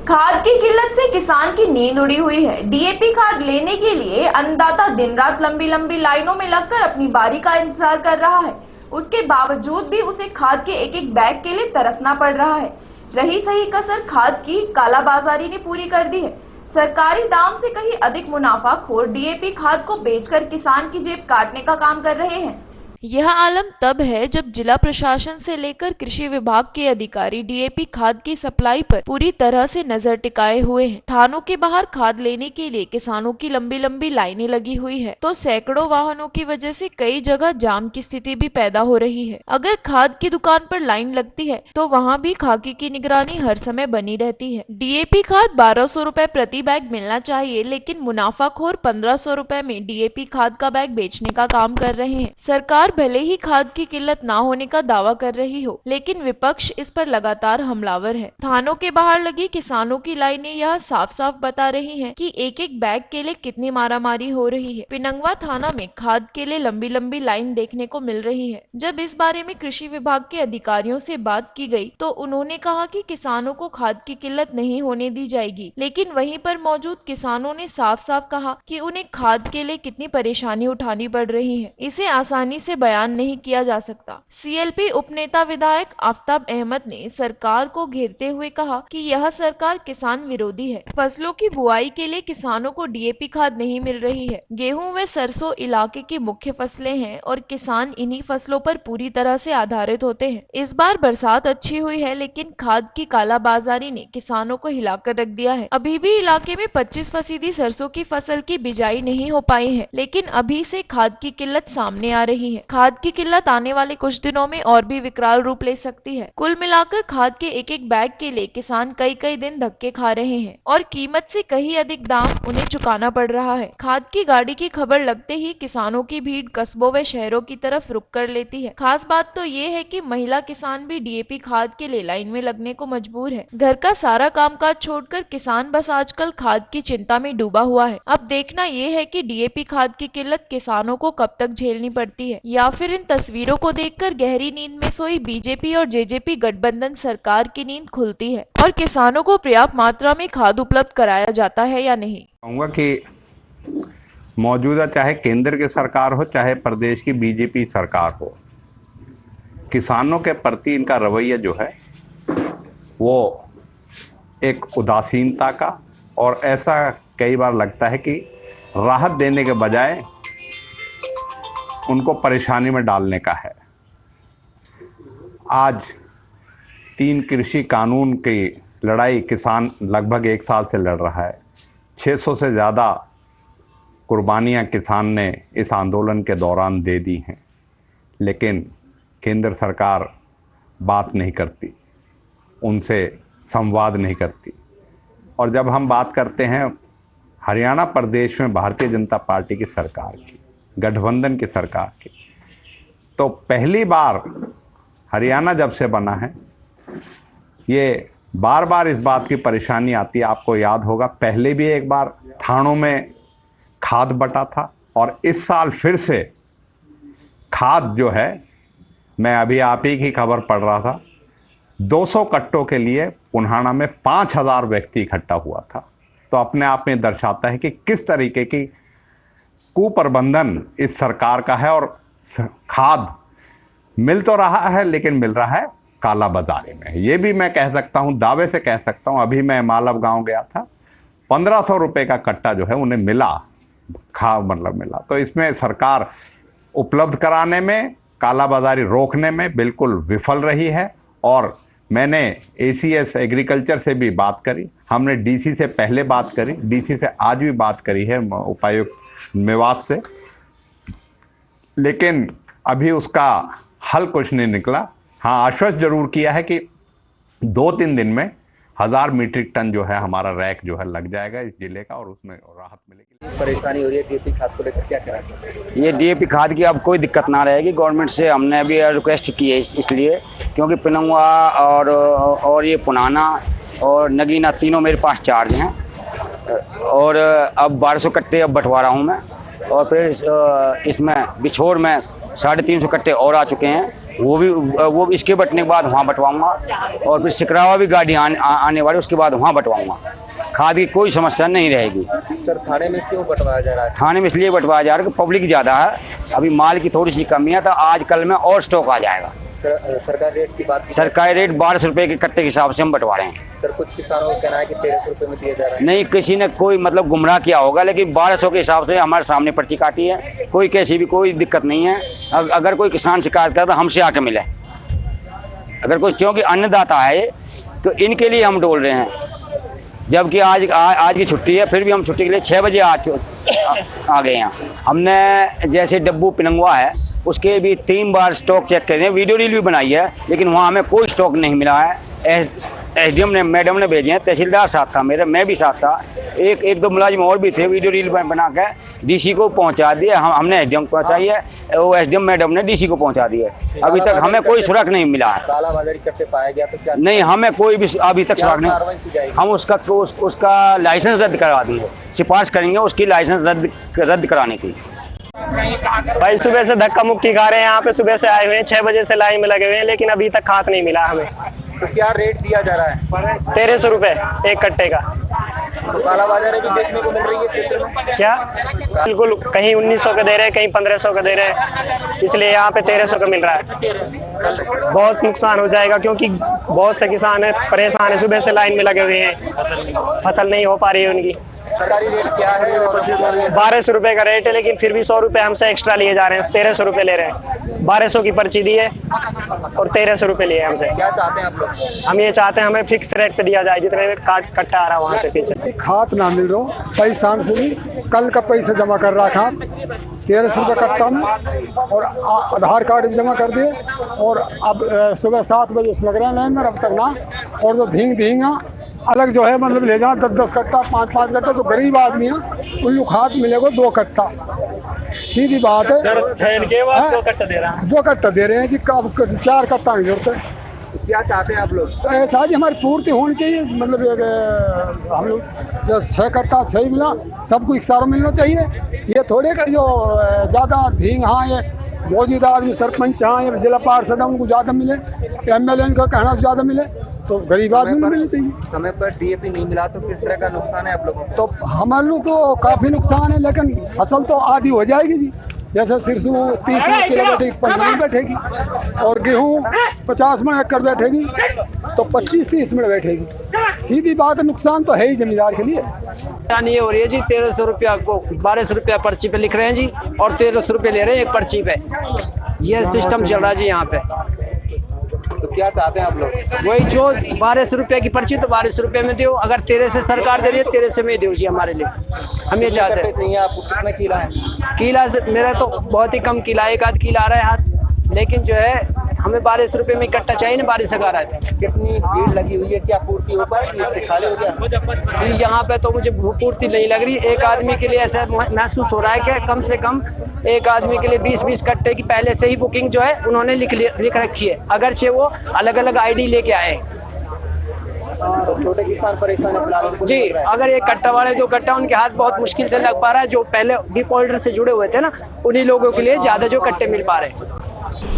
खाद की किल्लत से किसान की नींद उड़ी हुई है। डीएपी खाद लेने के लिए अन्नदाता दिन रात लंबी लंबी लाइनों में लगकर अपनी बारी का इंतजार कर रहा है। उसके बावजूद भी उसे खाद के एक एक बैग के लिए तरसना पड़ रहा है। रही सही कसर खाद की कालाबाजारी ने पूरी कर दी है। सरकारी दाम से कहीं अधिक मुनाफाखोर डीएपी खाद को बेचकर किसान की जेब काटने का काम कर रहे हैं। यह आलम तब है जब जिला प्रशासन से लेकर कृषि विभाग के अधिकारी डीएपी खाद की सप्लाई पर पूरी तरह से नजर टिकाए हुए हैं। थानों के बाहर खाद लेने के लिए किसानों की लंबी लंबी लाइनें लगी हुई है, तो सैकड़ों वाहनों की वजह से कई जगह जाम की स्थिति भी पैदा हो रही है। अगर खाद की दुकान पर लाइन लगती है तो वहाँ भी खाकी की निगरानी हर समय बनी रहती है। डीएपी खाद 1200 रुपए प्रति बैग मिलना चाहिए, लेकिन मुनाफाखोर 1500 रुपए में डीएपी खाद का बैग बेचने का काम कर रहे हैं। सरकार भले ही खाद की किल्लत ना होने का दावा कर रही हो, लेकिन विपक्ष इस पर लगातार हमलावर है। थानों के बाहर लगी किसानों की लाइनें यह साफ साफ बता रही हैं कि एक एक बैग के लिए कितनी मारामारी हो रही है। पिनंगवा थाना में खाद के लिए लंबी लंबी लाइन देखने को मिल रही है। जब इस बारे में कृषि विभाग के अधिकारियों से बात की गई तो उन्होंने कहा कि किसानों को खाद की किल्लत नहीं होने दी जाएगी, लेकिन वहीं पर मौजूद किसानों ने साफ साफ कहा कि उन्हें खाद के लिए कितनी परेशानी उठानी पड़ रही है, इसे आसानी से बयान नहीं किया जा सकता। सीएलपी उपनेता विधायक आफ्ताब अहमद ने सरकार को घेरते हुए कहा कि यह सरकार किसान विरोधी है। फसलों की बुआई के लिए किसानों को डीएपी खाद नहीं मिल रही है। गेहूं व सरसों इलाके की मुख्य फसलें हैं और किसान इन्हीं फसलों पर पूरी तरह से आधारित होते हैं। इस बार बरसात अच्छी हुई है, लेकिन खाद की कालाबाजारी ने किसानों को हिलाकर रख दिया है। अभी भी इलाके में 25% सरसों की फसल की बिजाई नहीं हो पाई है, लेकिन अभी से खाद की किल्लत सामने आ रही है। खाद की किल्लत आने वाले कुछ दिनों में और भी विकराल रूप ले सकती है। कुल मिलाकर खाद के एक एक बैग के लिए किसान कई कई दिन धक्के खा रहे हैं और कीमत से कहीं अधिक दाम उन्हें चुकाना पड़ रहा है। खाद की गाड़ी की खबर लगते ही किसानों की भीड़ कस्बों व शहरों की तरफ रुक कर लेती है। खास बात तो ये है कि महिला किसान भी डीएपी खाद के लिए लाइन में लगने को मजबूर है। घर का सारा कामकाज छोड़कर किसान बस आजकल खाद की चिंता में डूबा हुआ है। अब देखना ये है कि डीएपी खाद की किल्लत किसानों को कब तक झेलनी पड़ती है, या फिर इन तस्वीरों को देखकर गहरी नींद में सोई बीजेपी और जेजेपी गठबंधन सरकार की नींद खुलती है और किसानों को पर्याप्त मात्रा में खाद उपलब्ध कराया जाता है या नहीं। कहूँगा कि मौजूदा चाहे केंद्र की सरकार हो चाहे प्रदेश की बीजेपी सरकार हो, किसानों के प्रति इनका रवैया जो है वो एक उदासीनता का, और ऐसा कई बार लगता है कि राहत देने के बजाय उनको परेशानी में डालने का है। आज 3 कृषि कानून की लड़ाई किसान लगभग 1 साल से लड़ रहा है। 600 से ज़्यादा कुर्बानियाँ किसान ने इस आंदोलन के दौरान दे दी हैं, लेकिन केंद्र सरकार बात नहीं करती, उनसे संवाद नहीं करती। और जब हम बात करते हैं हरियाणा प्रदेश में भारतीय जनता पार्टी की सरकार की, गठबंधन की सरकार की, तो पहली बार हरियाणा जब से बना है ये बार बार इस बात की परेशानी आती है। आपको याद होगा पहले भी एक बार थानों में खाद बटा था, और इस साल फिर से खाद जो है, मैं अभी आप ही की खबर पढ़ रहा था, 200 कट्टों के लिए पुन्हाना में 5000 व्यक्ति इकट्ठा हुआ था। तो अपने आप में दर्शाता है कि किस तरीके की कुप्रबंधन इस सरकार का है, और खाद मिल तो रहा है लेकिन मिल रहा है काला बाजारी में। ये भी मैं कह सकता हूँ, दावे से कह सकता हूँ। अभी मैं मालव गांव गया था, 1500 रुपये का कट्टा जो है उन्हें मिला, मिला। तो इसमें सरकार उपलब्ध कराने में, काला बाजारी रोकने में बिल्कुल विफल रही है। और मैंने एसीएस एग्रीकल्चर से भी बात करी, हमने डीसी से पहले बात करी, डीसी से आज भी बात करी है, उपायुक्त मेवात से, लेकिन अभी उसका हल कुछ नहीं निकला। हाँ, आश्वस्त जरूर किया है कि 2-3 दिन में 1000 मीट्रिक टन जो है हमारा रैक जो है लग जाएगा इस जिले का, और उसमें राहत मिलेगी। परेशानी हो रही है डीएपी खाद को लेकर, क्या कहना चाहते हैं? ये डीएपी खाद की अब कोई दिक्कत ना रहेगी। गवर्नमेंट से हमने अभी रिक्वेस्ट की है इसलिए, क्योंकि पिनंगवा और ये पुनाना और नगीना तीनों मेरे पास चार्ज हैं, और अब 1200 कट्टे अब बंटवा रहा हूँ मैं, और फिर इसमें बिछोर में 350 कट्टे और आ चुके हैं। वो इसके बटने के बाद वहाँ बंटवाऊंगा, और फिर सिकरावा भी गाड़ी आने वाली, उसके बाद वहाँ बंटवाऊंगा। खाद की कोई समस्या नहीं रहेगी। सर थाने में क्यों बंटवाया जा रहा है? थाने में इसलिए बंटवाया जा रहा है कि पब्लिक ज़्यादा है, अभी माल की थोड़ी सी कमी है, तो आज कल में और स्टॉक आ जाएगा। सरकारी रेट की बात, सरकारी रेट 1200 रुपये के कट्टे के हिसाब से हम बंटवा रहे हैं। सर कुछ किसानों का कहना है कि 1300 रुपये में दिया जा रहा है। नहीं, किसी ने कोई मतलब गुमराह किया होगा, लेकिन 1200 के हिसाब से हमारे सामने पर्ची काटी है। कोई कैसी भी कोई दिक्कत नहीं है। अगर कोई किसान शिकायत करता तो हमसे आके मिले, अगर कोई, क्योंकि अन्नदाता है तो इनके लिए हम डोल रहे हैं। जबकि आज की छुट्टी है, फिर भी हम छुट्टी के लिए 6 बजे आ गए हैं। हमने जैसे डब्बू पिनंगवा है, उसके भी 3 बार स्टॉक चेक करे हैं, वीडियो रील भी बनाई है, लेकिन वहाँ हमें कोई स्टॉक नहीं मिला है। एसडीएम ने, मैडम ने भेजे हैं, तहसीलदार साथ था मेरे, मैं भी साथ था, एक दो मुलाजिम और भी थे, वीडियो रील बना के डीसी को पहुंचा दिए। हमने एसडीएम को पहुंचाई है, वो एसडीएम मैडम ने डीसी को पहुंचा दिया है। अभी तक हमें कोई सुराग नहीं मिला है। कालाबाजारी करते पाया गया तो क्या? नहीं, हमें कोई भी अभी तक सुराग नहीं। कार्रवाई की जाएगी? हम उसका लाइसेंस रद्द करवा देंगे, सिफारिश करेंगे उसकी लाइसेंस रद्द कराने की। भाई सुबह से धक्का मुक्की खा रहे हैं, यहाँ पे सुबह से आए हुए हैं, 6 बजे से लाइन में लगे हुए हैं, लेकिन अभी तक खाद नहीं मिला हमें। तो क्या रेट दिया जा रहा है? 1300 रुपये एक कट्टे का। तो कालाबाजारी भी देखने को मिल रही है क्षेत्र में? क्या? बिल्कुल, कहीं 1900 का दे रहे हैं, कहीं 1500 का दे रहे हैं, इसलिए यहाँ पे 1300 का मिल रहा है। बहुत नुकसान हो जाएगा, क्योंकि बहुत से किसान है परेशान है, सुबह से लाइन में लगे हुए हैं, फसल नहीं हो पा रही है उनकी। सरकारी रेट क्या है? और 1200 रुपये का रेट है, लेकिन फिर भी 100 रुपये हमसे एक्स्ट्रा लिए जा रहे हैं। 1300 रुपये ले रहे हैं, 1200 की पर्ची दी है और 1300 रुपये लिए हमसे। क्या चाहते हैं आप लोग? हम ये चाहते हैं हमें फिक्स रेट पे दिया जाए, जितने में कट्टा आ रहा है वहाँ से पीछे से। खाद ना मिल रहा, पैसा से भी कल का पैसा जमा कर रहा खाद 1300 रुपये कट्टा में, और आधार कार्ड भी जमा कर दिए, और अब सुबह 7 बजे से लग रहे हैं लाइन में, अब तक ना। और जो धींगा अलग जो है, मतलब ले जाना 10-10 कट्टा, 5-5 कट्टा, जो गरीब आदमी है उनको खाद मिलेगा 2 कट्टा। सीधी बात है, 2 कट्टा दे रहा है, 2 कट्टा दे रहे हैं जी, 4 कट्टा की जरूरत है। क्या चाहते हैं आप लोग? ऐसा जी हमारी पूर्ति होनी चाहिए, मतलब हम लोग जो 6 कट्टा 6 ही मिला, सबको एक सारा मिलना चाहिए। ये थोड़े का जो ज़्यादा धींग, हाँ ये मौजूदा आदमी सरपंच, हाँ ये जिला पार्षद है, उनको ज़्यादा मिले, MLA का कहना ज़्यादा मिले, तो गरीब आदमी को मिलनी चाहिए। समय पर DAP नहीं मिला तो किस तरह का नुकसान है आप लोगों को? तो हमारे लोग तो काफ़ी नुकसान है, लेकिन फसल तो आधी हो जाएगी जी। जैसे सिरसू 30 किलो बैठेगी तो 15 में बैठेगी, और गेहूँ 50 में एकड़ बैठेगी तो 25-30 में बैठेगी। सीधी बात है, नुकसान तो है ही जमींदार के लिए। ये हो रही है जी, 1300 रुपया को 1200 रुपया पर्ची पे लिख रहे हैं जी, और 1300 रुपये ले रहे हैं एक पर्ची पे। ये सिस्टम चल रहा है जी यहाँ पे। तो क्या चाहते हैं आप लोग? वही जो 1200 रुपये की पर्ची तो 1200 रुपये में दो, अगर 13 से सरकार दे रही है 13 में दो जी हमारे लिए। हम ये चाहते हैं। चाहिए आपको? कितना किला है? किला से मेरा तो बहुत ही कम किला, 1 किला आ रहा है हाथ, लेकिन जो है हमें 1200 रुपये में इकट्ठा चाहिए ना, 1200 का आ रहा है। कितनी भीड़ लगी हुई है? क्या पूर्ति हो पा रही है? इससे खाली हो गया जी? यहाँ पे तो मुझे पूर्ति नहीं लग रही। एक आदमी के लिए ऐसा महसूस हो रहा है कि कम से कम एक आदमी के लिए 20-20 कट्टे की पहले से ही बुकिंग जो है उन्होंने लिख रखी है, अगरचे वो अलग अलग ID लेके आए। तो छोटे किसान परेशान है फिलहाल उनको जी, नहीं मिल रहा है। अगर 1 कट्टा वाले 2 कट्टा, उनके हाथ बहुत मुश्किल से लग पा रहा है। जो पहले डिप होल्डर से जुड़े हुए थे ना, उन्हीं लोगों के लिए ज़्यादा जो कट्टे मिल पा रहे हैं।